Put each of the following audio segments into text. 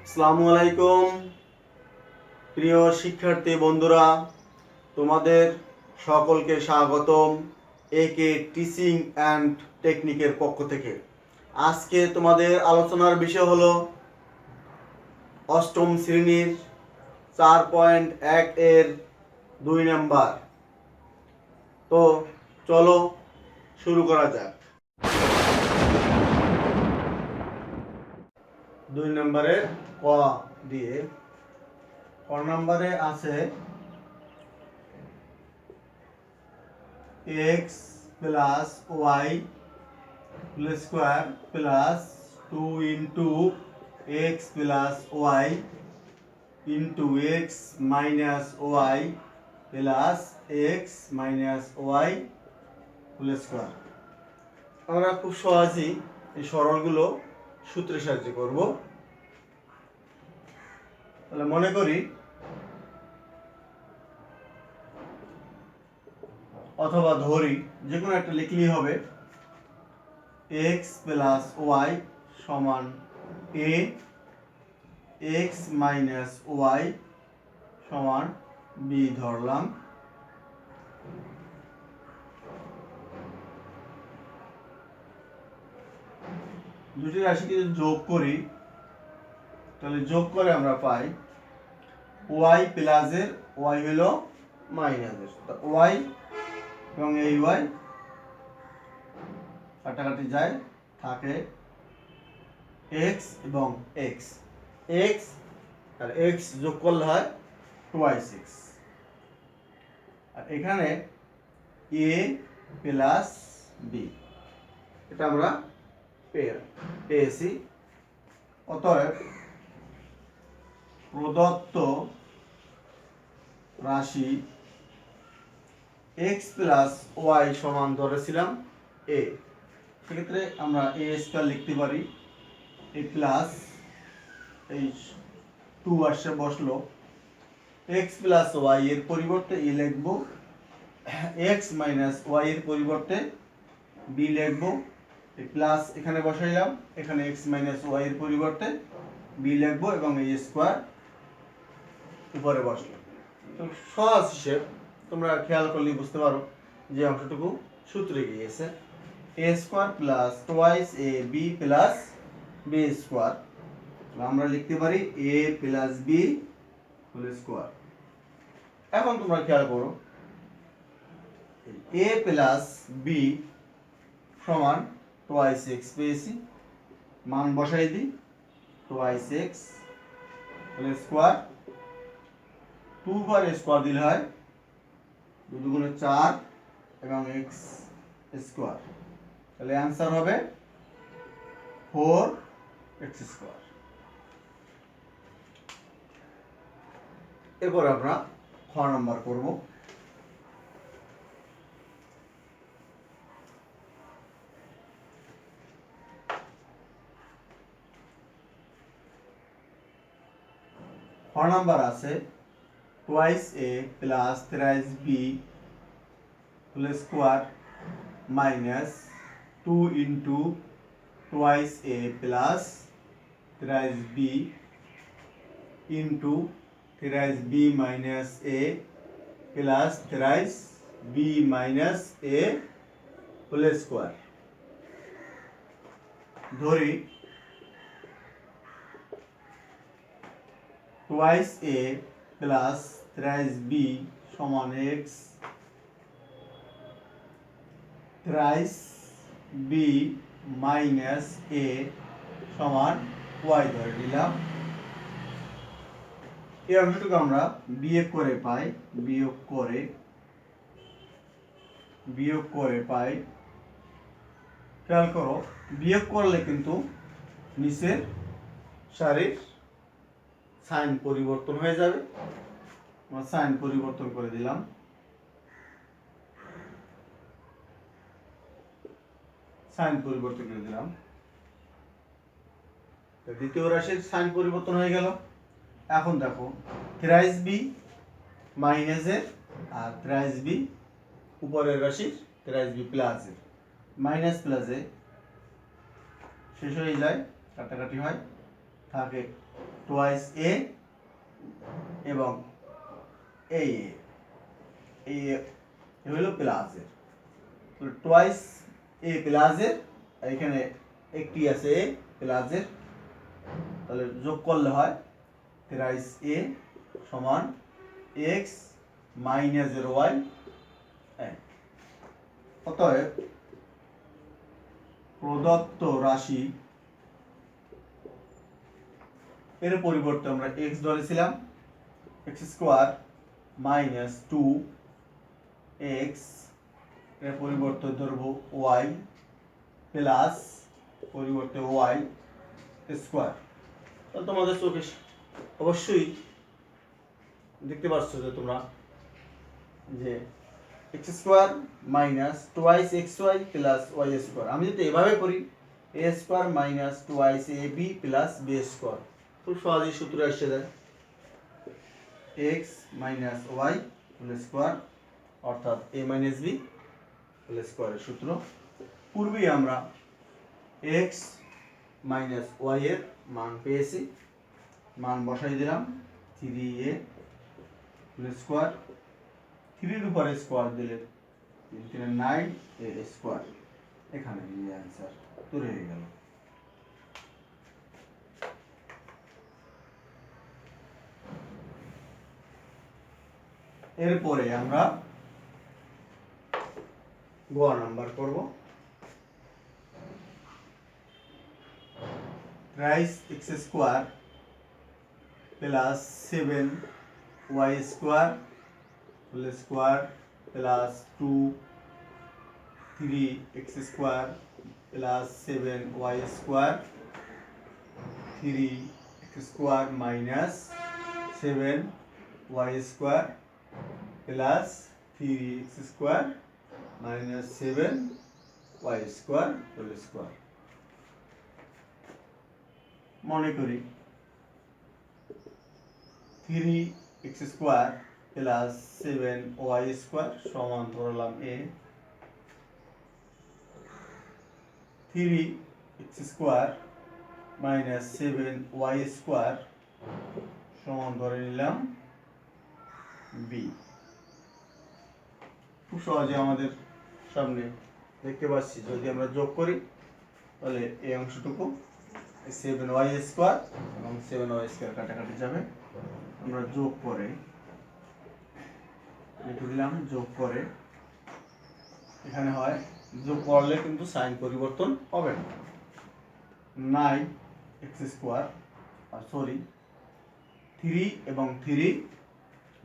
আসসালামু আলাইকুম প্রিয় শিক্ষার্থী বন্ধুরা, তোমাদের সকলকে স্বাগতম একে টিচিং অ্যান্ড টেকনিকের পক্ষ থেকে। আজকে তোমাদের আলোচনার বিষয় হলো অষ্টম শ্রেণীর 4.1 এর 2 নাম্বার। তো চলো শুরু করা যাক। 2 নম্বরের ক দিয়ে ক নম্বরে আছে x plus y whole square plus 2 into x plus y into x minus y plus x minus y whole square. আমরা খুব সহজেই এই সরলগুলো সূত্রের সাহায্যে করব। তাহলে মনে করি অথবা ধরি, যে কোনো একটা লিখলেই হবে x প্লাস y সমান a, x মাইনাস y সমান b ধরলাম। দুটি রাশিকে যদি যোগ করি তাহলে যোগ করে আমরা পাই y প্লাসের y হলো মাইনাসের, y এবং এই y কাটাকাটি যায়, থাকে x এবং x, x আর x যোগ করলে হয় 2x, আর এখানে a প্লাস b, এটা আমরা পেয়েছি। অতএব প্রদত্ত রাশি x প্লাস y সমান ধরেছিলাম a, সেক্ষেত্রে আমরা a স্কয়ার লিখতে পারি। a প্লাস এই 2 আসছে বসলো, x প্লাস y এর পরিবর্তে a লিখব, x মাইনাস y এর পরিবর্তে b লিখব, এই প্লাস এখানে বসাইলাম, এখানে x মাইনাস y এর পরিবর্তে b লিখব এবং এই স্কয়ার উপরে বসলো। তো সহজ হিসেব তোমরা খেয়াল করলে বুঝতে পারো যে অংশটুকু সূত্রে গিয়েছে a square plus twice a b plus b square. আমরা লিখতে পারি a plus b whole square. এখন তোমরা খেয়াল করো a প্লাস b সমান টুয়াইস x পেয়েছি, মান বসাই দিই, টুয়াইস x হোল স্কয়ার, 2 বার স্কয়ার দিলে হয় 2 দুগুণে 4 এবং x স্কয়ার, তাহলে आंसर হবে 4x স্কয়ার। এরপর আমরা খ নাম্বার করব। খ নাম্বার আছে twice a plus thrice b whole square minus 2 into twice a plus thrice b into thrice b minus a plus thrice b minus a whole square. ধরি twice a plus thrice b সমান x, thrice b minus a সমান y ধরে নিলাম। এই অংশটুকু আমরা বিয়োগ করে পাই। খেয়াল করো, বিয়োগ করলে কিন্তু নিচের সারির সাইন পরিবর্তন হয়ে যাবে। আমরা সাইন পরিবর্তন করে দিলাম, দ্বিতীয় রাশির সাইন পরিবর্তন হয়ে গেল। এখন দেখো থ্রাইস বি মাইনাসের আর থ্রাইস বি উপরের রাশির থ্রাইস বি প্লাসের, মাইনাস প্লাসে শেষ হয়ে যায়, কাটাকাটি হয়, থাকে টোয়াইস এ এবং এই এ হলো প্লাসের, টোয়াইস এ প্লাসের, এখানে একটি আছে এ প্লাসের, তাহলে যোগ করলে হয় থ্রাইস এ সমান এক্স মাইনাস 0y। অতএব প্রদত্ত রাশি এর পরিবর্তে আমরা এক্স ধরেছিলাম, এক্স স্কোয়ার মাইনাস 2x এর পরিবর্তে ধরবো ওয়াই প্লাস পরিবর্তে ওয়াই স্কোয়ার। তাহলে তোমাদের চোখে অবশ্যই দেখতে পাচ্ছ যে তোমরা যে x square minus twice x y plus y square, আমি যদি এভাবে করি a square minus twice a b plus b square, খুব সহজেই সূত্র এসে যায় x minus y whole square অর্থাৎ এ মাইনাস বি হোল স্কোয়ারের সূত্র। পূর্বেই আমরা এক্স মাইনাস ওয়াই এর মান পেয়েছি, মান বসাই দিলাম 3a হোল স্কোয়ার, 3 এর উপরে স্কোয়ার দিলে 3 9 এ স্কোয়ার, এখানে এই অ্যান্সার তৈরি হয়ে গেল। এরপরে আমরা গ নাম্বার করব, রাইস x square plus 7y square whole square plus 3x square plus 7y square, 3x square minus 7y square plus 3x square minus 7y square whole square. মনে করি 3x square plus 7y square সমান ধরলাম a, 3x square minus 7y square সমান ধরে নিলাম b। খুব সহজে আমাদের সামনে দেখতে পাচ্ছি যদি আমরা যোগ করি তাহলে এই অংশটুকু 7y স্কোয়ার এবং 7y স্কোয়ার কাটাকাটি যাবে, আমরা যোগ করে লিখে দিলাম, যোগ করে এখানে হয় যোগ করলে কিন্তু সাইন পরিবর্তন হবে না, 9x স্কোয়ার আর সরি 3 এবং 3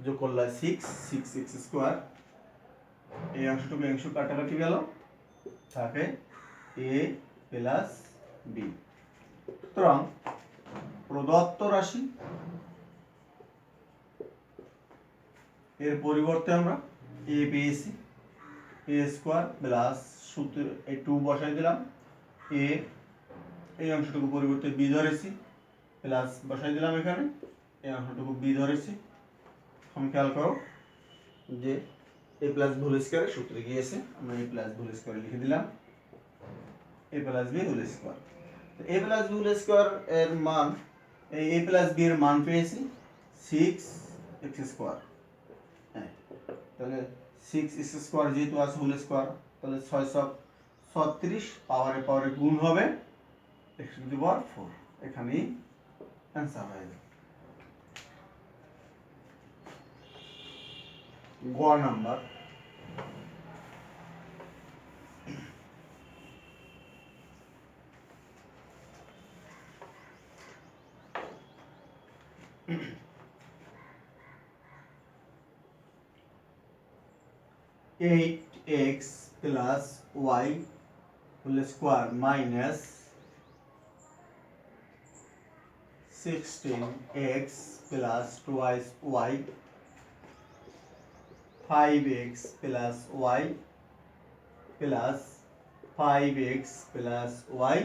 যোগ করলে 6x স্কোয়ার, এই অংশটুকু অংশ কাটাকাটি গেল, থাকে a প্লাস b। সুতরাং প্রদত্ত রাশি এর পরিবর্তে আমরা a পেয়েছি, a স্কোয়ার প্লাস সূত্র এই 2 বসাই দিলাম, a এই অংশটুকু পরিবর্তে b ধরেছি প্লাস বসাই দিলাম, এখানে এই অংশটুকু b ধরেছি। এখন খেয়াল করো যে a প্লাস হোল স্কয়ারের সূত্রে গিয়েছে, আমরা a প্লাস হোল স্কয়ার লিখে দিলাম, a plus b whole square. তো a plus b whole square এর মান, এই a প্লাস b এর মান পেয়েছি 6x স্কয়ার। হ্যাঁ, তাহলে 6x স্কয়ার যেহেতু আছে হোল স্কয়ার, তাহলে 636 পাওয়ারে পাওয়ারে গুণ হবে x টু দি পাওয়ার 4, এখানেই অ্যান্সার হয়ে যাবে। গ number, eight x plus y whole square minus 16x plus twice y, 5x plus y plus 5x plus y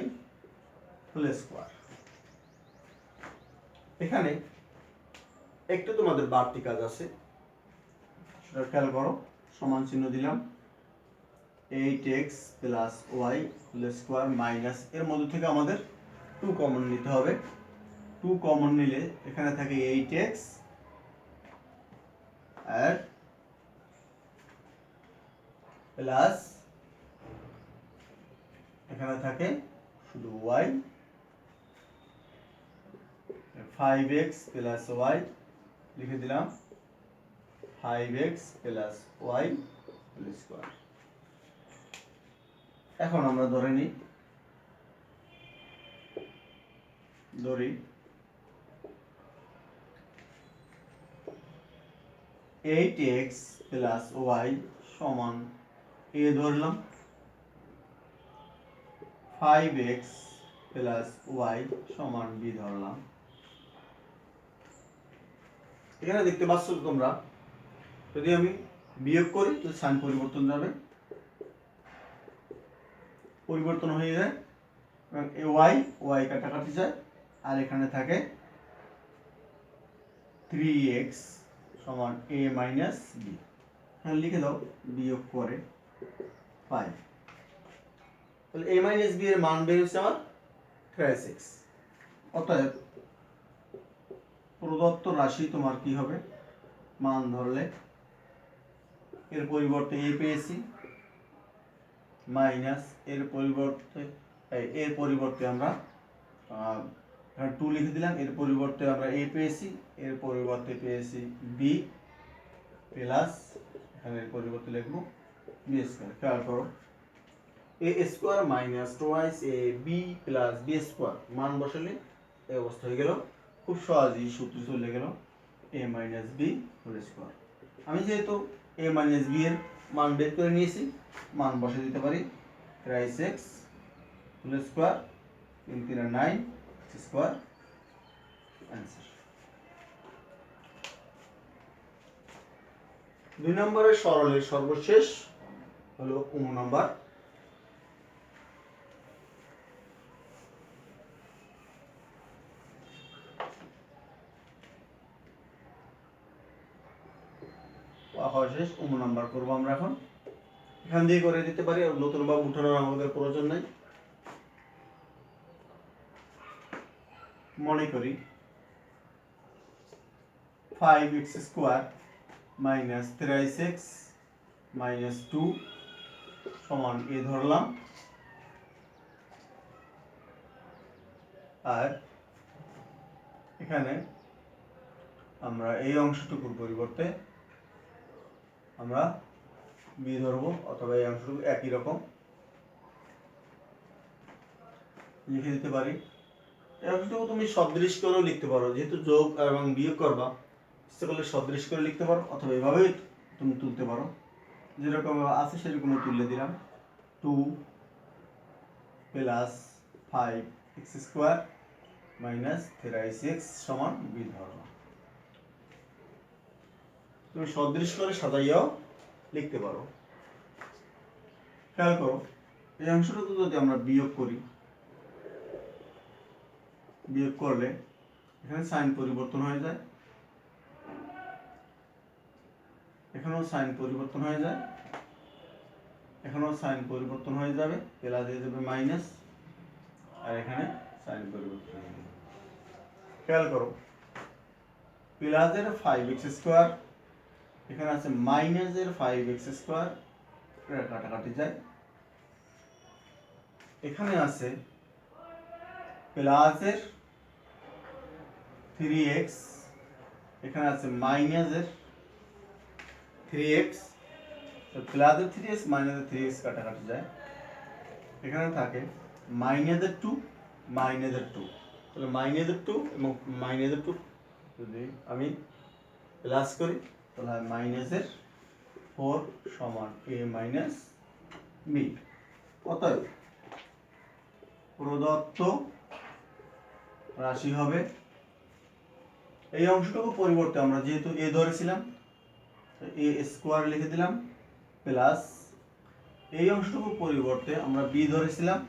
whole square। এখানে একটু তোমাদের বাড়তি কাজ আছে, সেটা খেয়াল করো। সমান চিহ্ন দিলাম, 8x plus y whole square minus, এর মধ্যে থেকে আমাদের 2 কমন নিতে হবে, টু কমন নিলে এখানে থাকে 8x আর প্লাস এখানে থাকে শুধু y, 5x প্লাস y লিখে দিলাম, 5x plus y whole square. এখন আমরা ধরে নিই, ধরি 8x প্লাস y সমান a ধরলাম, 5x প্লাস y সমান b ধরলাম। এখানে দেখতে পাচ্ছ তোমরা, যদি আমি বিয়োগ করি তো সাইন পরিবর্তন যাবে, পরিবর্তন হয়ে যায় এবং y কাটাকাটি যায়, আর এখানে থাকে 3x সমান a মাইনাস b। এখানে লিখে দাও বিয়োগ করে 5, তাহলে a মাইনাস b এর মান বের হচ্ছে আমার 3x। অতএব প্রদত্ত রাশি তোমার কি হবে, মান ধরলে এর পরিবর্তে a পেয়েছি মাইনাস এর পরিবর্তে আমরা 2 লিখে দিলাম, এর পরিবর্তে আমরা a পেয়েছি, এর পরিবর্তে পেয়েছি b প্লাস এখানে এর পরিবর্তে লিখবো b স্কয়ার। খেয়াল করো, a square minus twice a b plus b square মান বসালে এই অবস্থা হয়ে গেল। খুব সহজেই সূত্র চলে গেল a minus b whole square. আমি যেহেতু a মাইনাস b এর মান বের করে নিয়েছি, মান বসে দিতে পারি 3x whole square 3 3 9 square answer. 2 নম্বরের সরলের সর্বশেষ হলো 9 নম্বর। শেষ 9 নম্বর করব আমরা এখন। এখান দিয়ে করে দিতে পারি, আর নতুন ভাবে উঠানোর আমাদের প্রয়োজন নাই। মনে করি 5x square minus 3x minus 2 সমান a ধরলাম, আর এখানে আমরা এই অংশটুকুর পরিবর্তে আমরা b ধরবো, অথবা এই অংশটুকু একই রকম লিখে দিতে পারি। এই অংশটুকু তুমি সদৃশ করেও লিখতে পারো, যেহেতু যোগ এবং বিয়োগ করবা, ইচ্ছা করলে সদৃশ করে লিখতে পারো, অথবা এভাবেই তুমি তুলতে পারো, যেরকম আছে সেরকম তুলে দিলাম। 2 plus 5x square minus 3x সমান b ধরলাম। তুমি সদৃশ করে সাজাইয়াও লিখতে পারো। খেয়াল করো, এই অংশটুকু যদি আমরা বিয়োগ করি, বিয়োগ করলে এখানে সাইন পরিবর্তন হয়ে যায়, এখানেও সাইন পরিবর্তন হয়ে যায়, এখানেও সাইন পরিবর্তন হয়ে যাবে, প্লাস হয়ে যাবে মাইনাস, আর এখানে সাইন পরিবর্তন হয়ে যাবে। খেয়াল করো, প্লাসের 5x স্কয়ার, এখানে আছে মাইনাসের 5x স্কয়ার, কাটাকাটি যায়, এখানে আছে প্লাসের 3x, এখানে আছে মাইনাসের 3x, তো প্লাসের 3x মাইনাসের 3x কাটাকাটি যায়, এখানে থাকে মাইনাসের 2 মাইনাসের 2, তাহলে মাইনাসের 2 এবং মাইনাসের 2 যদি আমি প্লাস করি তাহলে মাইনাসের 4 সমান a মাইনাস b। অতএব প্রদত্ত রাশি হবে, এই অংশটুকু পরিবর্তে আমরা যেহেতু a ধরেছিলাম a স্কয়ার লিখে দিলাম, প্লাস এই অংশটুকু পরিবর্তে আমরা b ধরেছিলাম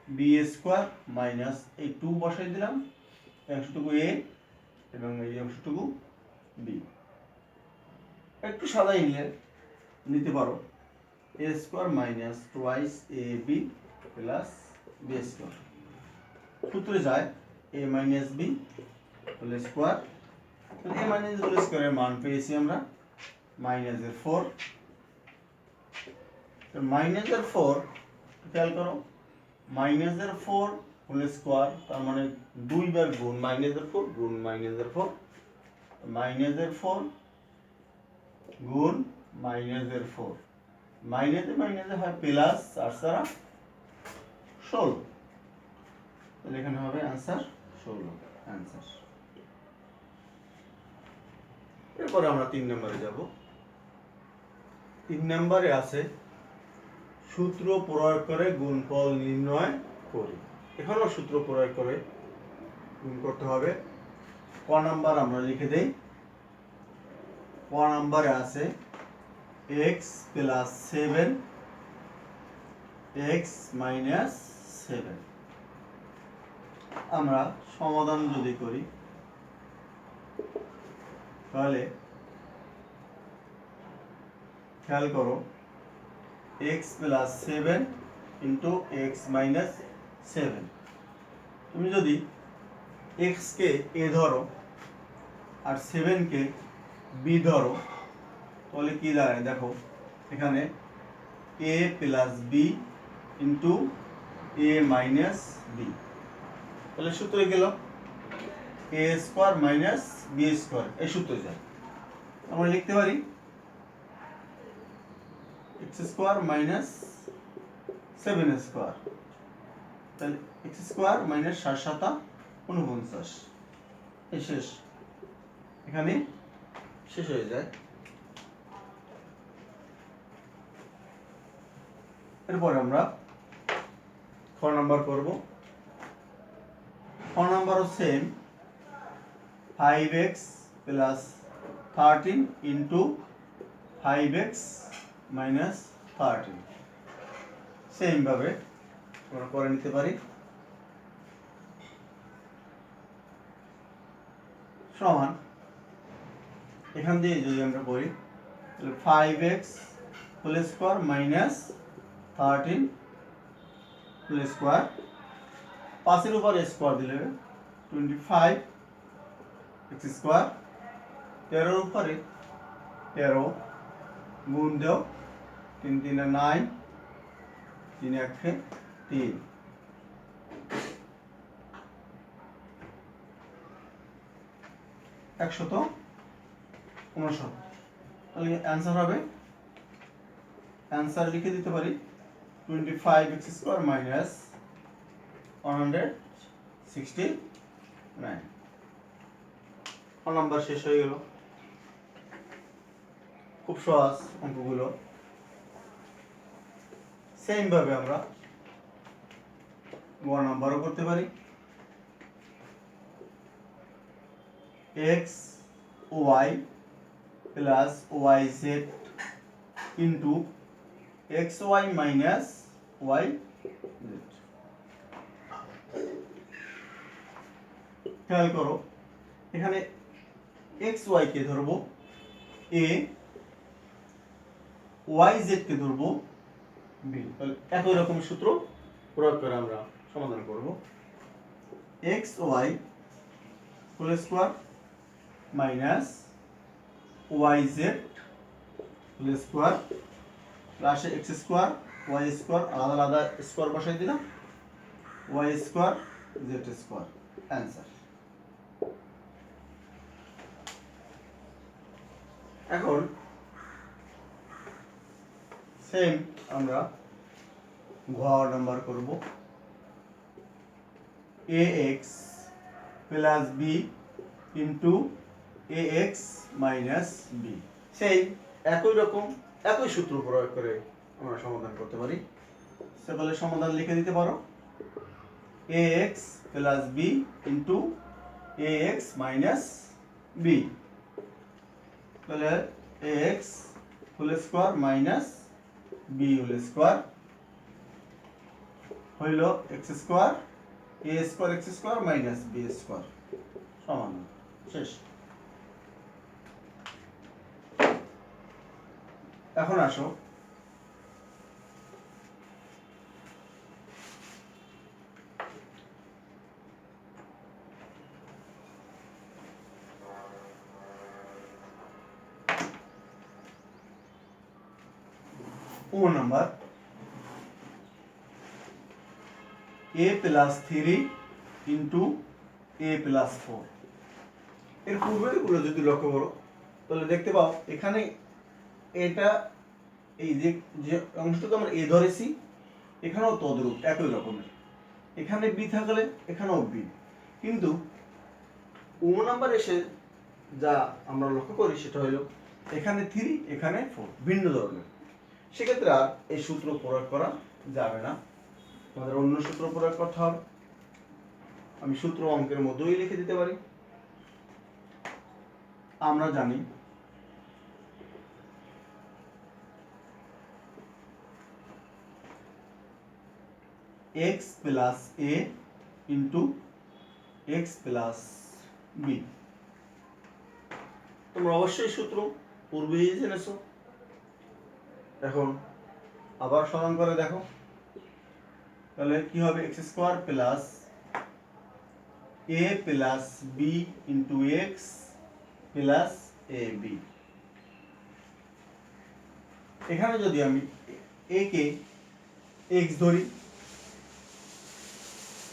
b স্কয়ার মাইনাস এই 2 বসাই দিলাম, এই অংশটুকু a এবং এই অংশটুকু b। একটু সাজাই নিতে পারো, a square minus twice ab plus b square. সূত্রে যায় এ মাইনাস বি হোল স্কোয়ার। এ মাইনাস হোল স্কোয়ারের মান পেয়েছি আমরা মাইনাসের 4। মাইনাসের 4 খেয়াল করো, মাইনাসের 4 হোল স্কোয়ার তার মানে 2 বার গুণ মাইনাসের 4 গুণ মাইনাসের 4, মাইনাসের 4 গুণ মাইনাসের 4, মাইনাসে মাইনাসে হয় প্লাস 4 দ্বারা 16, তাহলে এখানে হবে आंसर 16 आंसर। এরপর আমরা 3 নম্বরে যাব। 3 নম্বরে আছে সূত্র প্রয়োগ করে গুণফল নির্ণয় করি। এখানেও সূত্র প্রয়োগ করে গুণ করতে হবে। ক নাম্বার আমরা লিখে দেই। ক নাম্বারে আছে x প্লাস 7 x মাইনাস 7। আমরা সমাধান যদি করি তাহলে খেয়াল করো x plus 7 into x minus 7। তুমি যদি x কে a ধরো আর 7 কে b ধরো তাহলে কি দাঁড়ায় দেখো, এখানে a plus b into a minus b। তাহলে সূত্রে গেল a square minus b square, এই সূত্রে যায়। আমরা লিখতে পারি x স্কোয়ার মাইনাস 7 স্কোয়ার, তাহলে x স্কোয়ার মাইনাস 7 7 49, এই শেষ, এখানে শেষ হয়ে যায়। এরপর আমরা খ নাম্বার করব। খ নাম্বারও same 5x plus 13 into 5x minus 13, same ভাবে আমরা করে নিতে পারি। সমান এখান দিয়ে যদি আমরা করি তাহলে 5x whole square minus 13 whole square, 5 এর উপর স্কোয়ার দিলে 25 x স্কোয়ার, 13 এর উপরে 13 গুণ দাও, 3 3 9, 3 1 3, 159। তাহলে অ্যান্সার হবে, অ্যান্সার লিখে দিতে পারি 25x স্কোয়ার মাইনাস 169। ক নাম্বার শেষ হয়ে গেল। খুব সহজ অঙ্কগুলো। সেম ভাবে আমরা গ নাম্বারও করতে পারি। x y plus yz into xy minus yz। খেয়াল করো এখানে xy কে ধরবো a, yz কে ধরবো b। তাহলে একই রকম সূত্র প্রয়োগ করে আমরা সমাধান করব। xy whole square minus yz whole square plus x square y square, আলাদা আলাদা স্কোয়ার বসাই দিলাম, y square z square, answer. এখন সেম আমরা ঘ নাম্বার করব। ax plus b into ax minus b, সেই একই রকম একই সূত্র প্রয়োগ করে আমরা সমাধান করতে পারি। সেগুলো সমাধান লিখে দিতে পারো ax plus b into ax minus b, তাহলে ax whole square minus b whole square হইল x square a square x square minus b square সমান শেষ। এখন আসো ও number a plus 3 into a plus 4। এর পূর্বের গুলো যদি লক্ষ্য করো তাহলে দেখতে পাও এখানে এটা এই যে যে অংশটুকু আমরা a ধরেছি এখানেও তদ্রূপ একই রকমের, এখানে b থাকলে এখানেও b, কিন্তু ও নাম্বার এসে যা আমরা লক্ষ্য করি সেটা হলো এখানে 3 এখানে 4 ভিন্ন ধরনের। সেক্ষেত্রে আর এই সূত্র প্রয়োগ করা যাবে না, আমাদের অন্য সূত্র প্রয়োগ করতে হবে। আমি সূত্র অঙ্কের মধ্যেই লিখে দিতে পারি। আমরা জানি x plus a into x plus b। তোমরা অবশ্যই সূত্র পূর্বেই জেনেছো, এখন আবার সমান করে দেখো তাহলে কি হবে, x square plus a plus b into x plus a b। এখানে যদি আমি a কে x ধরি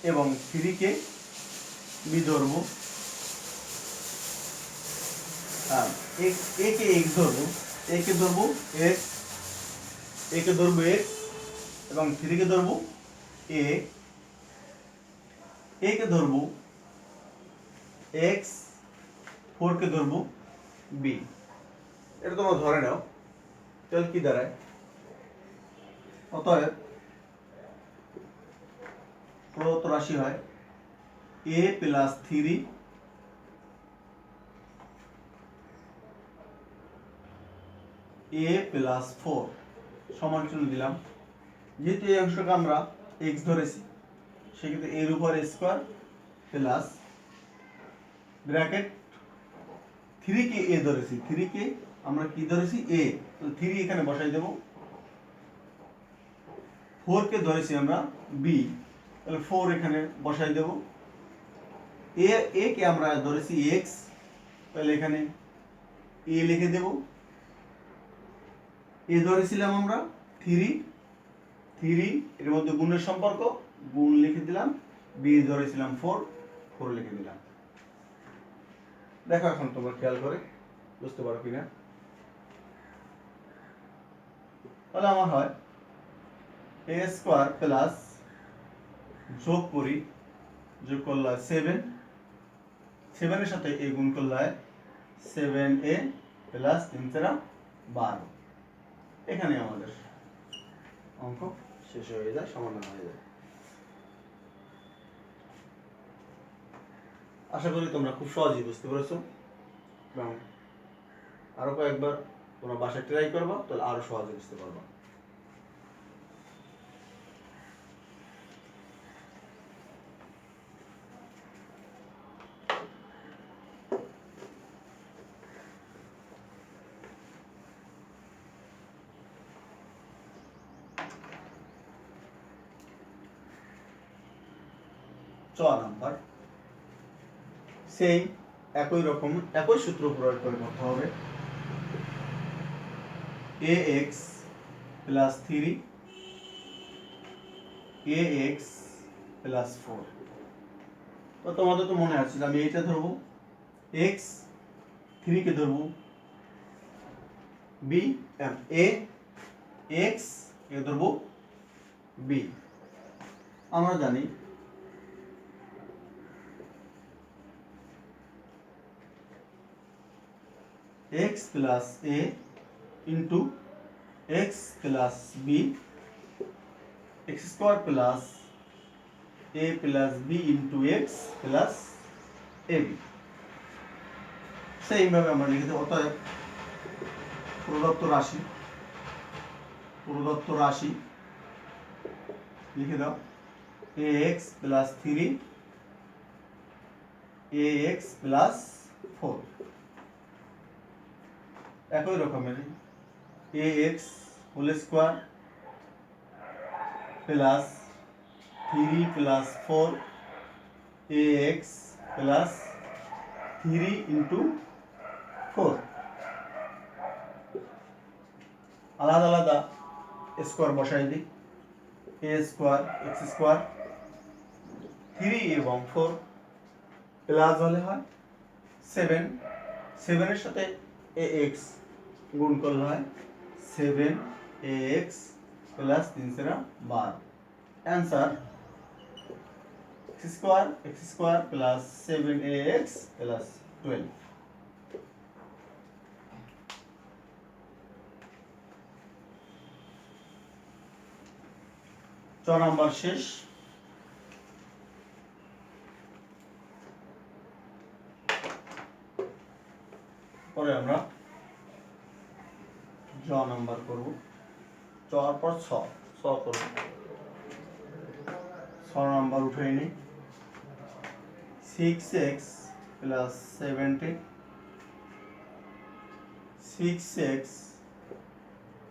এবং 3 কে b ধরবো, a কে x ধরবো, a কে ধরবো x, a কে ধরবো x এবং 3 কে ধরবো a কে ধরবো x, 4 কে ধরবো b। এটা তোমরা ধরে নাও, তাহলে কি দাঁড়ায়, অতএব প্রদত্ত রাশি হয় a প্লাস 3 a প্লাস 4 সমান চিহ্ন দিলাম। যেহেতু এই অংশটাকে আমরা x ধরেছি সেক্ষেত্রে এর উপর square plus bracket 3 K a ধরেছি, 3 কে আমরা কি ধরেছি a, তো 3 এখানে বসাই দেব। 4 কে ধরেছি আমরা b, তাহলে 4 এখানে বসাই দেব। a কে আমরা ধরেছি x, তাহলে এখানে a লিখে দেব। a ধরেছিলাম আমরা 3 এর মধ্যে গুণের সম্পর্ক, গুণ লিখে দিলাম। b ধরেছিলাম 4 লিখে দিলাম। দেখো এখন তোমরা খেয়াল করে বুঝতে পারো কিনা। তাহলে আমার হয় a স্কোয়ার প্লাস যোগ করি, যোগ করলে 7 এর সাথে a গুণ করলে 7a প্লাস 3 12। এখানে আমাদের অঙ্ক শেষ হয়ে যায়, সমাধান হয়ে যায়। আশা করি তোমরা খুব সহজেই বুঝতে পেরেছো এবং আরো কয়েকবার তোমরা বাসায় ট্রাই করবা, তাহলে আরো সহজে বুঝতে পারবা। চ নাম্বার সেই একই রকম একই সূত্র প্রয়োগ করে করতে হবে। ax plus 3 ax plus 4। তো তোমাদের তো মনে আছে যে আমি এইটা ধরবো x, 3 কে ধরবো b, a x এ ধরবো b। আমরা জানি x plus a into x plus b, x square plus a plus b into x plus ab। সেইভাবে আমরা লিখে দেবো। অতএব প্রদত্ত রাশি লিখে দাও ax প্লাস 3 ax প্লাস 4। একই রকমের ax whole square plus 3 plus 4 ax plus 3 into 4। আলাদা আলাদা স্কোয়ার বসাই দিই, এ স্কোয়ার এক্স স্কোয়ার 3 এবং 4 প্লাস হলে হয় 7, 7 এর সাথে এ এক্স গুণ করলে হয় 7 a x plus 3 × 12। Answer x square plus 7 a x plus 12। ছ নম্বর শেষ। পরে আমরা জ নাম্বার করব, চর পর ছ করব। 6 নাম্বার উঠাই নি, 6x প্লাস 70 6x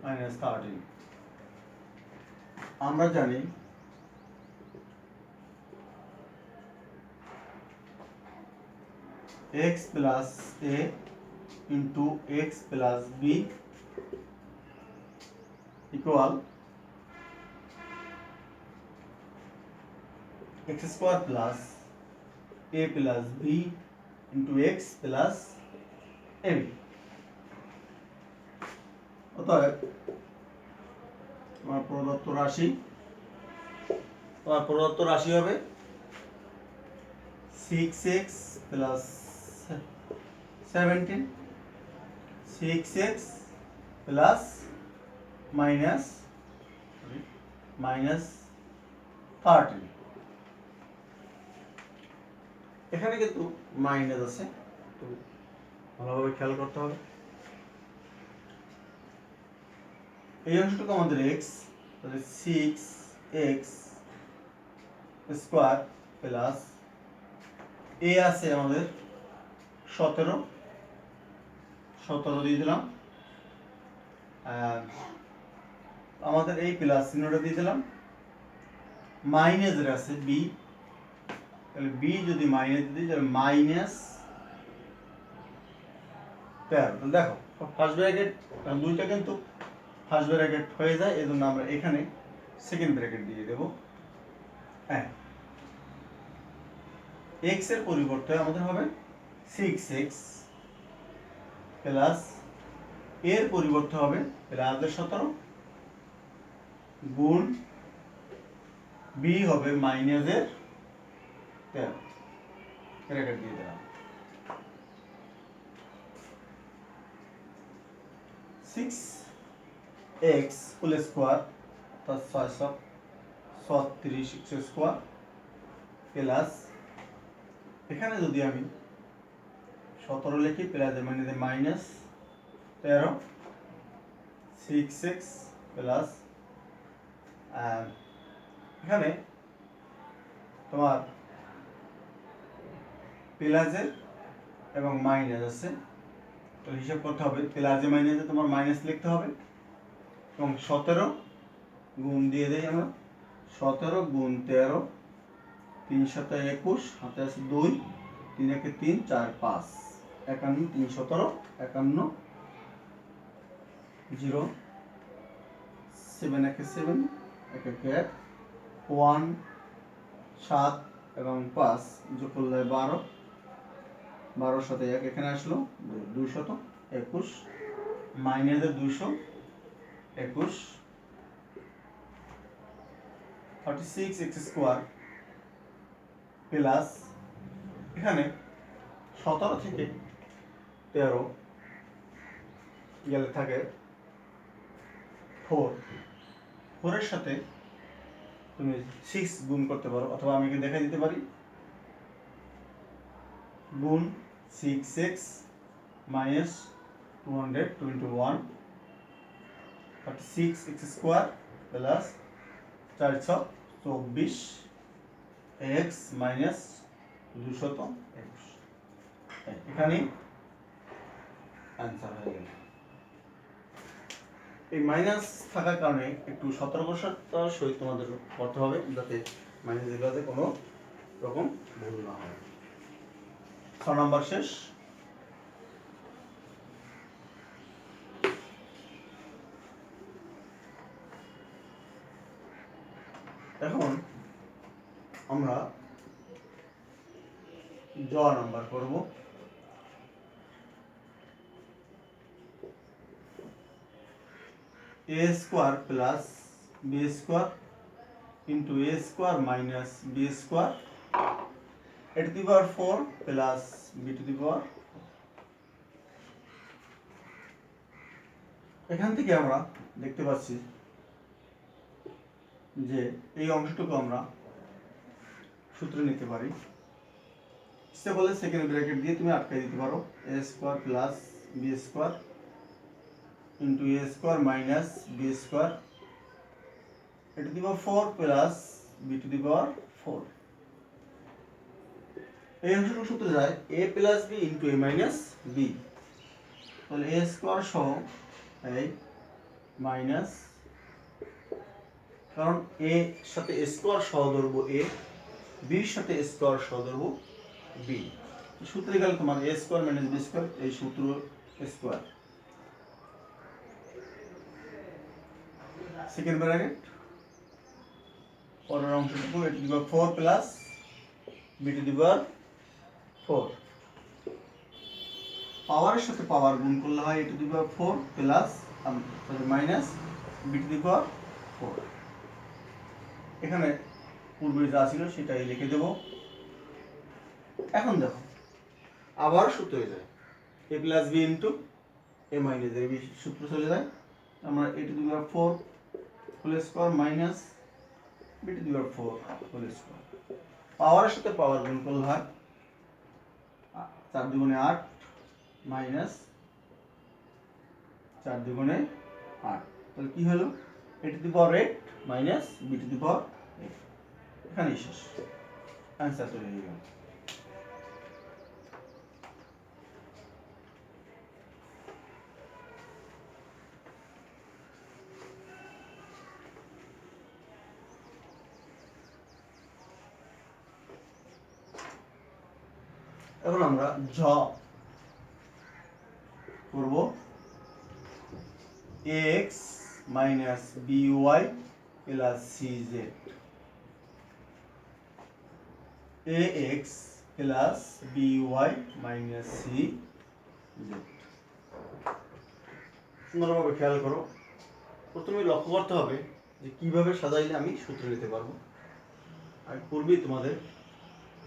মাইনাস 13। আমরা জানি x plus a into x plus b equal x square plus a plus b into x plus ab। অতএব আমার প্রদত্ত রাশি হবে 6x plus 17 6x plus minus 13। এখানে কিন্তু মাইনাস আছে, তো ভালোভাবে খেয়াল করতে হবে। এই অংশটুকু আমাদের x, তাহলে 6x স্কোয়ার প্লাস a আছে আমাদের 17 দিয়ে দিলাম, আমাদের এই প্লাস চিহ্নটা দিয়ে দিলাম, মাইনাসের আছে b, তাহলে b যদি মাইনাস দিই তাহলে মাইনাস 13। দেখো ফার্স্ট ব্র্যাকেট দুইটা কিন্তু ফার্স্ট ব্র্যাকেট হয়ে যায়, এজন্য আমরা এখানে সেকেন্ড ব্র্যাকেট দিয়ে দেব। হ্যাঁ, x এর পরিবর্তে আমাদের হবে 6x প্লাস এর পরিবর্তে হবে প্লাস 17 গুণ b হবে মাইনাসের 13, ব্র্যাকেট দিয়ে দিলাম। 6x হোল স্কোয়ার তার 636 x স্কোয়ার প্লাস এখানে যদি আমি 17 লিখি প্লাস মানে মাইনাস 13 6x প্লাস এখানে তোমার প্লাসের এবং মাইনাস আছে, তো হিসাব করতে হবে, প্লাসে মাইনাসে তোমার মাইনাস লিখতে হবে এবং 17 গুণ দিয়ে দেই আমরা, 17 গুণ 13 3 × 7 = 21, হাতে আছে 2 3 × 1 = 3 4 5 51 3 17 51 0 7 × 1 = 7 1 × 1 1 7 এবং 5 যোগ করলে 12 12 সাথে 1 এখানে আসলো 221 মাইনাসের 221 36x স্কোয়ার প্লাস এখানে 17 থেকে 13 গেলে থাকে 4 এর সাথে তুমি 6 গুণ করতে পারো, অথবা আমি দেখাই দিতে পারি, গুণ 6x minus 221 36x square plus 424 x minus 221। এখানে आंसर হয়ে গেল। এই মাইনাস থাকার কারণে একটু সতর্কতার সহিত তোমাদের করতে হবে, যাতে মাইনাস এগুলোতে কোনো রকম ভুল না হয়। 6 নাম্বার শেষ। নাম্বার করব। a square plus b square into a square minus b square a to the power 4 plus b to the power. এখান থেকে আমরা দেখতে পাচ্ছি যে এই অংশটুকু আমরা সূত্রে নিতে পারি। ইচ্ছে বলে সেকেন্ড ব্র্যাকেট দিয়ে তুমি আটকাই দিতে পারো, a square plus b square into a square minus b square a to the power 4 plus b to the power 4। এই অংশটুকু সূত্রে যায় a plus b into a minus b, তাহলে a স্কয়ার সহ এই মাইনাস, কারণ a সাথে square সহ ধরবো a, b এর সাথে স্কয়ার সহ ধরবো b। সূত্রে গেলে তোমার a square minus b square, এই সূত্র স্কয়ার। সেকেন্ড ব্র্যাকেট পরের অংশটুকু a to the power 4 plus b to the power 4। পাওয়ারের সাথে পাওয়ার গুণ করলে হয় a to the power 4 plus minus b to the power 4। এখানে পূর্বে যা ছিল সেটাই লিখে দেব। এখন দেখো আবার সূত্র হয়ে যায় a plus b into a minus b, সূত্র চলে যায়। আমরা a to the power 4 whole square minus b to the power 4 whole square. পাওয়ারের সাথে পাওয়ার গুণ করলে হয় 4 দুগুণে 8 মাইনাস 4 দুগুণে 8, তাহলে কি হলো a to the power 8 minus b to the power 8। এখানেই শেষ, অ্যান্সার তৈরি হয়ে গেল। এখন আমরা জ করব। ax minus by plus cz, ax plus by minus cz। সুন্দরভাবে খেয়াল করো, প্রথমে লক্ষ্য করতে হবে যে কিভাবে সাজাইলে আমি সূত্র নিতে পারবো, আর পূর্বেই তোমাদের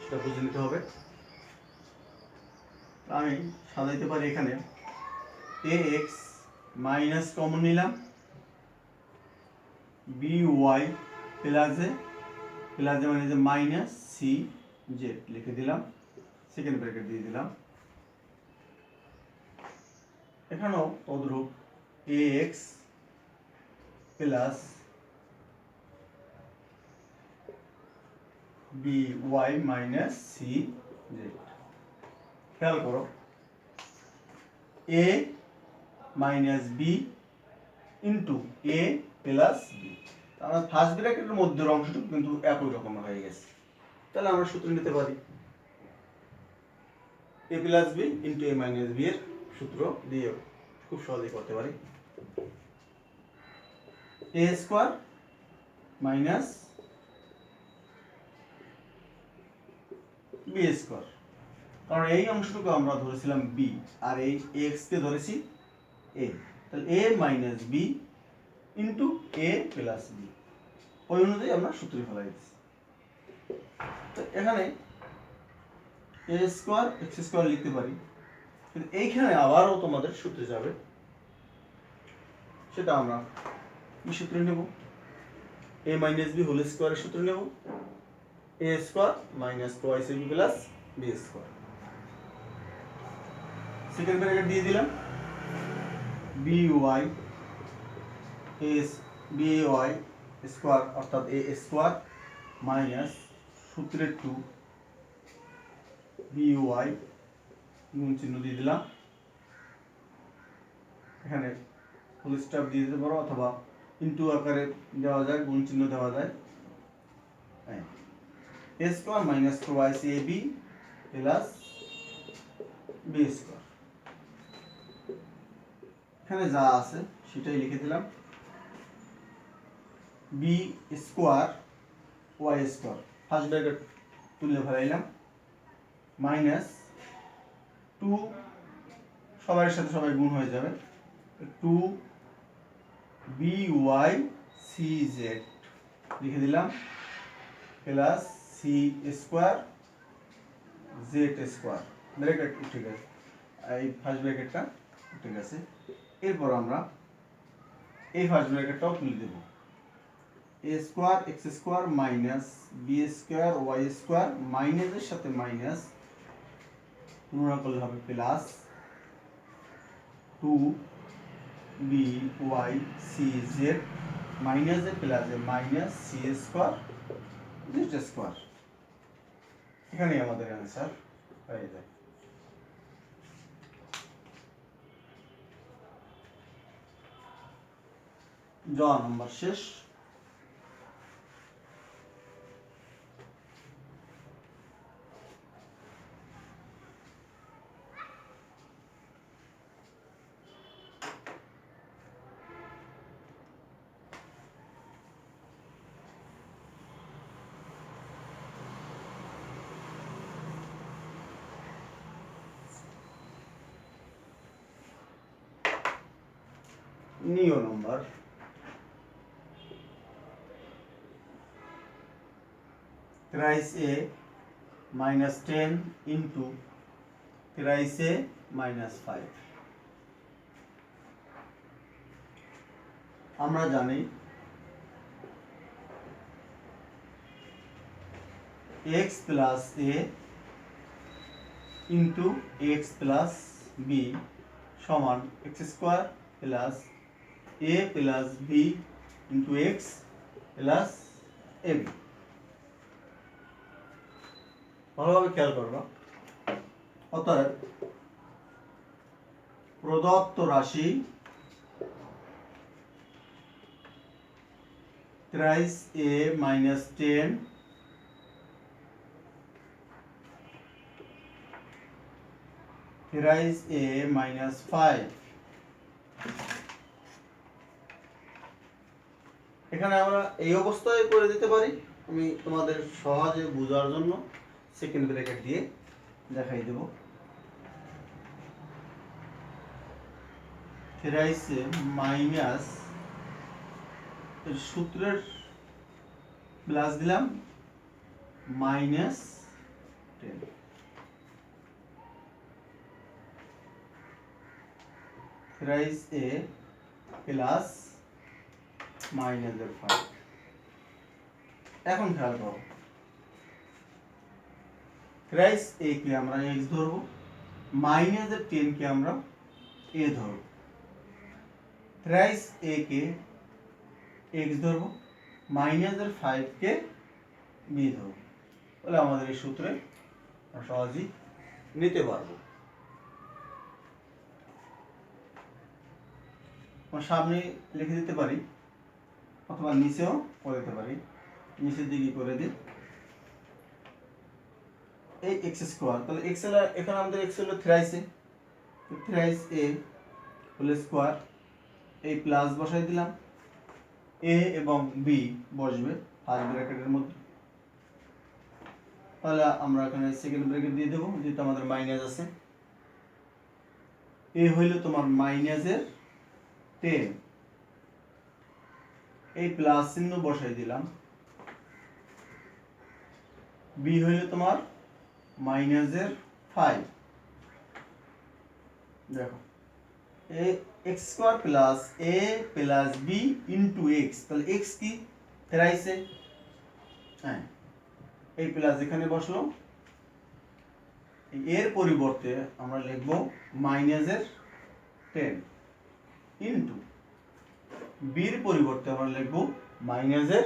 সেটা বুঝে নিতে হবে। আমি সাজাইতে পারি এখানে ax মাইনাস কমন নিলাম, by প্লাসে মানে যে মাইনাস cz লিখে দিলাম, সেকেন্ড ব্র্যাকেট দিয়ে দিলাম। এখানেও তদ্রূপ ax plus by minus cz। খেয়াল করো a minus b into a plus b, আমার ফার্স্ট ব্র্যাকেটের মধ্যের অংশটুকু কিন্তু একই রকম হয়ে গেছে। তাহলে আমরা সূত্র নিতে পারি a plus b into a minus b এর সূত্র দিয়ে খুব সহজেই করতে পারি। a square minus b square, কারণ এই অংশটুকু আমরা ধরেছিলাম b আর এই x কে ধরেছি a, তাহলে a minus b into a plus b, ওই অনুযায়ী আমরা সূত্রে ফেলাই দিচ্ছি। তো এখানে a স্কয়ার x স্কয়ার লিখতে পারি, কিন্তু এইখানে আবারও তোমাদের সূত্রে যাবে, সেটা আমরা কি সূত্রে নেব, a মাইনাস b হোল স্কয়ারের সূত্রে নেব, a square minus twice ab plus b square. Second bracket দিয়ে দিলাম by স্কয়ার অর্থাৎ a স্কয়ার মাইনাস সূত্রের 2 by গুণ চিহ্ন দিয়ে দিলাম, এখানে ফুল স্টপ দিয়ে দিতে পারো অথবা ইনটু আকারে দেওয়া যায়, গুণ চিহ্ন দেওয়া যায়। a square minus twice ab plus b square, এখানে যা আছে সেটাই লিখে দিলাম। b square y square first bracket তুলে ফেলাইলাম, মাইনাস 2 সবার সাথে সবাই গুণ হয়ে যাবে 2bycz লিখে দিলাম plus c square z square bracket ঠিক আছে এই ফার্স্ট ব্র্যাকেটটা ঠিক আছে এরপর আমরা এই ফার্স্ট ব্র্যাকেটটাও তুলে দেব a square x square minus b square y square মাইনাসের সাথে মাইনাস তুলনা করলে হবে plus 2bycz minus a plus a minus c square z square এখানে আমাদের অ্যান্সার হয়ে যায় জ নম্বর শেষ নিয় নম্বর thrice a minus 10 into thrice a minus 5 আমরা জানি x plus a into x plus b সমান x square plus a plus b into x plus ab ভালোভাবে খেয়াল করবা অতএব প্রদত্ত রাশি thrice a minus 10 thrice a minus 5 এখানে আমরা এই অবস্থায় করে দিতে পারি আমি তোমাদের সহজে বোঝার জন্য সেকেন্ড ব্র্যাকেট দিয়ে দেখাই দেব thrice a মাইনাস সূত্রের প্লাস দিলাম minus 10 thrice a plus minus 5 এখন খেয়াল করো thrice a কে আমরা x ধরব মাইনাস 10 কে আমরা a ধরব thrice a কে x ধরব মাইনাস 5 কে b ধরব তাহলে আমাদের এই সূত্রে সহজেই নিতে পারবো সামনে লিখে দিতে পারি অথবা নিচেও করে দিতে পারি নিচের দিকে করে দিই এই এক্স স্কোয়ার তাহলে এক্স এখানে আমাদের এক্স হলো থ্রাইস এ হোল স্কোয়ার এই প্লাস বসাই দিলাম এ এবং বি বসবে ফার্স্ট ব্র্যাকেটের মধ্যে তাহলে আমরা এখানে সেকেন্ড ব্র্যাকেট দিয়ে দেবো যেহেতু আমাদের মাইনাস আছে এ হইল তোমার মাইনাসের 10 এই প্লাস চিহ্ন বসাই দিলাম বি হইল তোমার মাইনাসের 5 দেখো এ এক্স স্কোয়ার প্লাস এ প্লাস বি ইন্টু এক্স তাহলে এক্স কি থ্রাইসে হ্যাঁ এই প্লাস এখানে বসলো এর পরিবর্তে আমরা লিখব মাইনাসের 10 ইন্টু বির পরিবর্তে আমরা লিখব মাইনাসের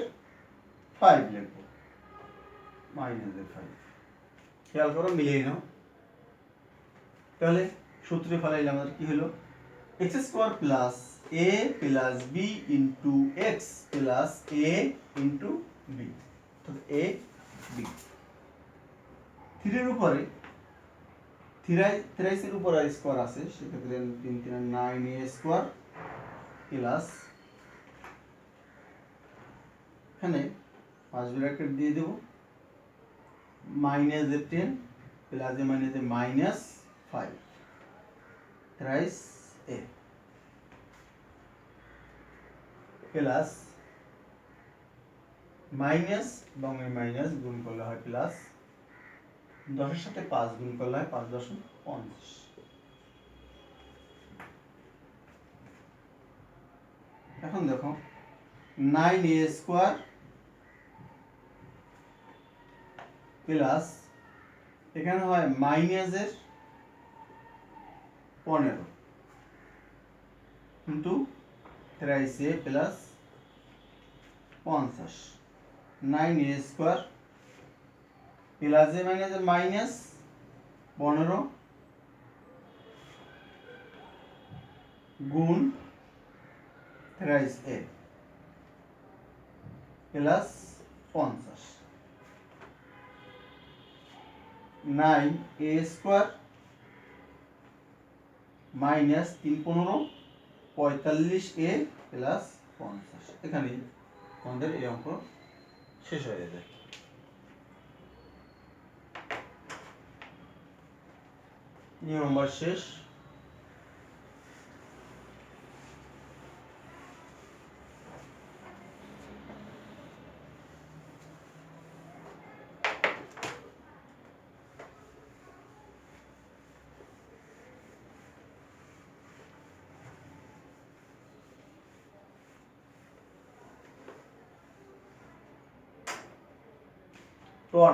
5 লিখব মাইনাসের 5 খেয়াল করো মিলিয়ে নাও তাহলে সূত্রে ফেলাইলে আমাদের কি হলো x square plus a plus b into x plus a into b তো a b 3 এর উপরে 3 এর উপরে স্কয়ার আছে সেক্ষেত্রে 3 3 9 a স্কয়ার প্লাস এখানে পাঁচ ব্র্যাকেট দিয়ে দেব minus 10 plus a minus a minus 5 thrice a plus minus এবং এই মাইনাস গুণ করলে হয় প্লাস 10 এর সাথে 5 গুণ করলে হয় 5.50। এখন দেখো 9a স্কয়ার প্লাস এখানে হয় মাইনাসের 15 কিন্তু thrice a plus 50 9a square plus a minus minus 15 গুণ thrice a plus 50 9a square minus 3 15 45a plus 50। এখানে আমাদের এই অঙ্ক শেষ হয়ে যায়। নিয়ম নম্বর শেষ।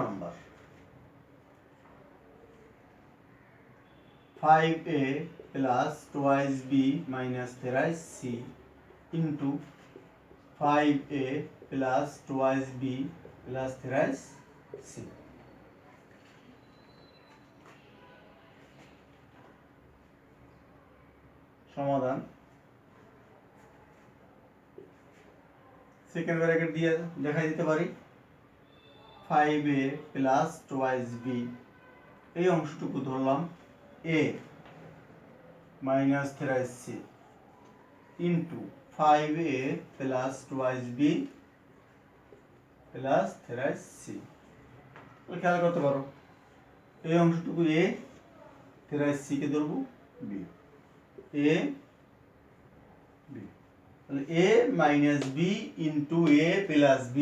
number 5a plus twice b minus thrice c into 5a plus twice b plus thrice c। সমাধান সেকেন্ড ব্র্যাকেট দিয়ে দেখাই দিতে পারি 5a plus twice b এই অংশটুকু ধরলাম a minus thrice c into 5a plus twice b plus thrice c। খেয়াল করতে পারো এই অংশটুকু a thrice c কে ধরবো b a b তাহলে a minus b into a plus b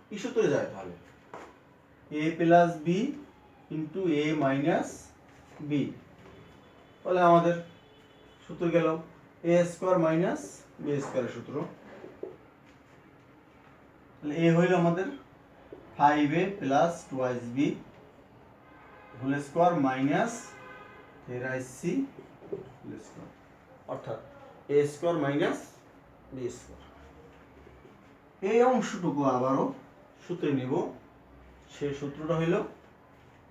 কি সূত্রে যায় তাহলে a plus b into a minus b তাহলে আমাদের সূত্র গেল a স্কয়ার মাইনাস b স্কয়ারের সূত্র। তাহলে a হইল আমাদের 5a plus twice b whole square minus thrice c whole square অর্থাৎ a square minus b square. এই অংশটুকু আবারও সূত্রে নিব, সেই সূত্রটা হইল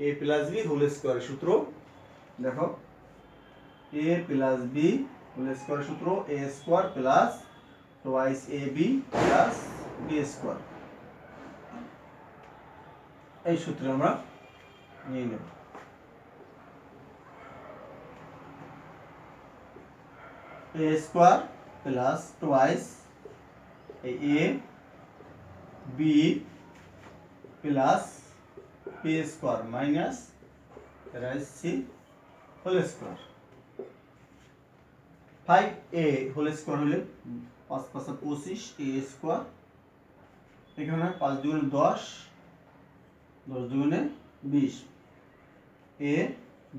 a plus b হোল স্কয়ারের সূত্র। দেখো a plus b হোল স্কয়ারের সূত্র a square plus twice ab plus b square. এই সূত্রে আমরা নিয়ে নেব। a square plus twice a b plus b square minus thrice c whole square. 5a whole square হলে 5 5 25 a স্কয়ার এখানে 5 দুগুণে 10 10 দুগুণে 20 a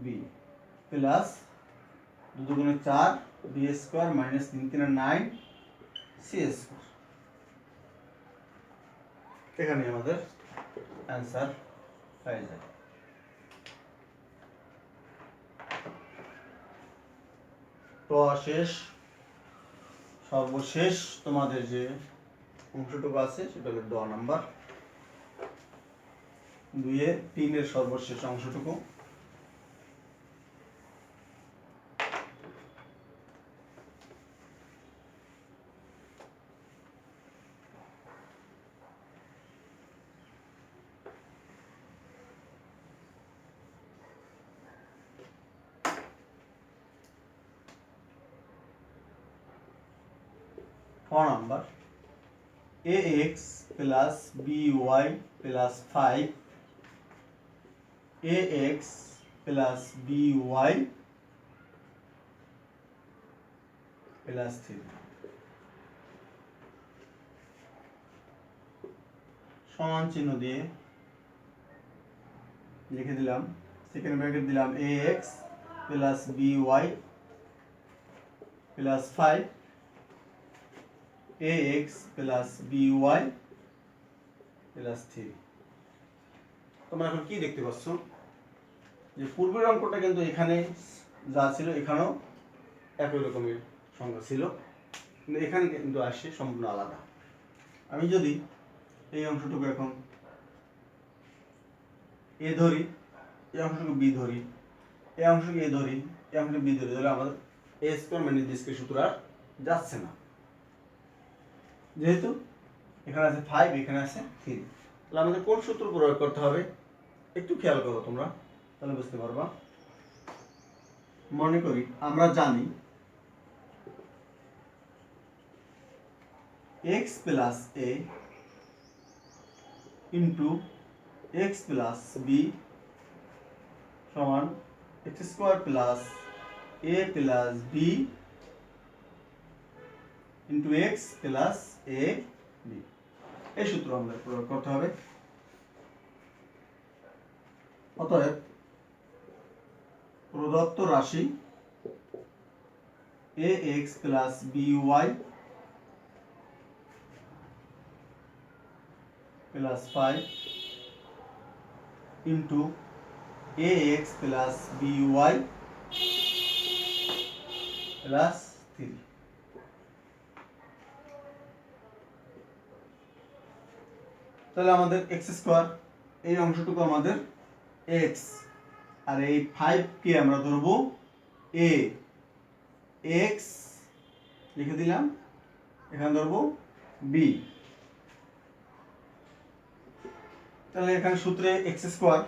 b প্লাস 2 দুগুণে 4 b square minus 3 3 9 c square. এখানে আমাদের आंसर পাই যায়। তো শেষ সর্বশেষ তোমাদের যে অংশটুকু আছে সেটা হলো 2 নাম্বার 2 এ 3 এর সর্বশেষ অংশটুকু। number ax plus by plus 5 ax plus by plus 3 সমান চিহ্ন দিয়ে লিখে দিলাম, সেকেন্ড ব্র্যাকেট দিলাম ax plus by plus 5 ax plus by plus 3। তোমরা এখন কি দেখতে পাচ্ছ যে পূর্বের অঙ্কটা কিন্তু এখানে যা ছিল এখানেও একই রকমের সংখ্যা ছিল, কিন্তু এখানে কিন্তু আসছে সম্পূর্ণ আলাদা। আমি যদি এই অংশটুকু এখন এ ধরি, এই অংশটুকু বি ধরি, এই অংশটুকু এ ধরি, এই অংশটুকু বি ধরি, তাহলে আমাদের এ স্কয়ার মানে নির্দিষ্ট সূত্র আর যাচ্ছে না, যেহেতু এখানে আছে 5 এখানে আছে 3। তাহলে আমাদের কোন সূত্র প্রয়োগ করতে হবে একটু খেয়াল করো তোমরা, তাহলে বুঝতে পারবা। মনে করি আমরা জানি x plus a into x plus b সমান x square plus a plus b into x plus a b। এই সূত্র আমাদের প্রয়োগ করতে হবে। অতএব প্রদত্ত রাশি ax plus by plus 5 into ax plus by plus 3। তাহলে আমাদের x স্কয়ার, এই অংশটুকু আমাদের x, আর এই 5 কে আমরা ধরবো a, x লিখে দিলাম, এখানে ধরবো b। তাহলে এখানে সূত্রে x square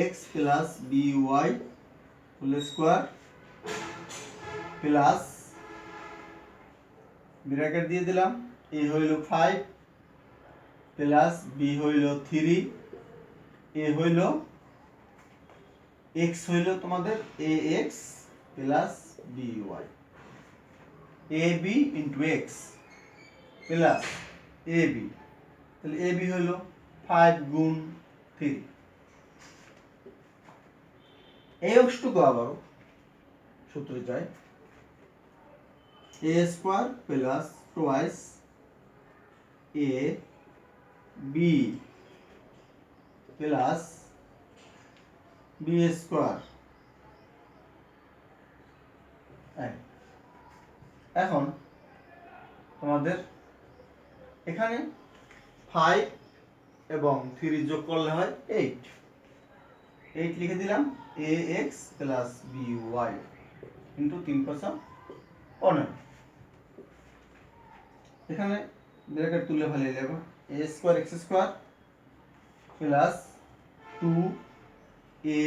ax plus by whole square plus bracket দিয়ে দিলাম, a হইল 5 প্লাস b হইল 3, a হইল x হইল তোমাদের ax plus by, ab into x plus ab, তাহলে ab হইল 5 গুণ 3। এই অংশটুকু আবার সূত্রে যায় a square plus twice a b plus b square. এখন তোমাদের এখানে 5 এবং 3 যোগ করলে হয় 8, 8 লিখে দিলাম ax প্লাস by ইন্টু 3 5 15। এখানে ব্র্যাকেট তুলে ফেলে দেব, a square x square plus 2a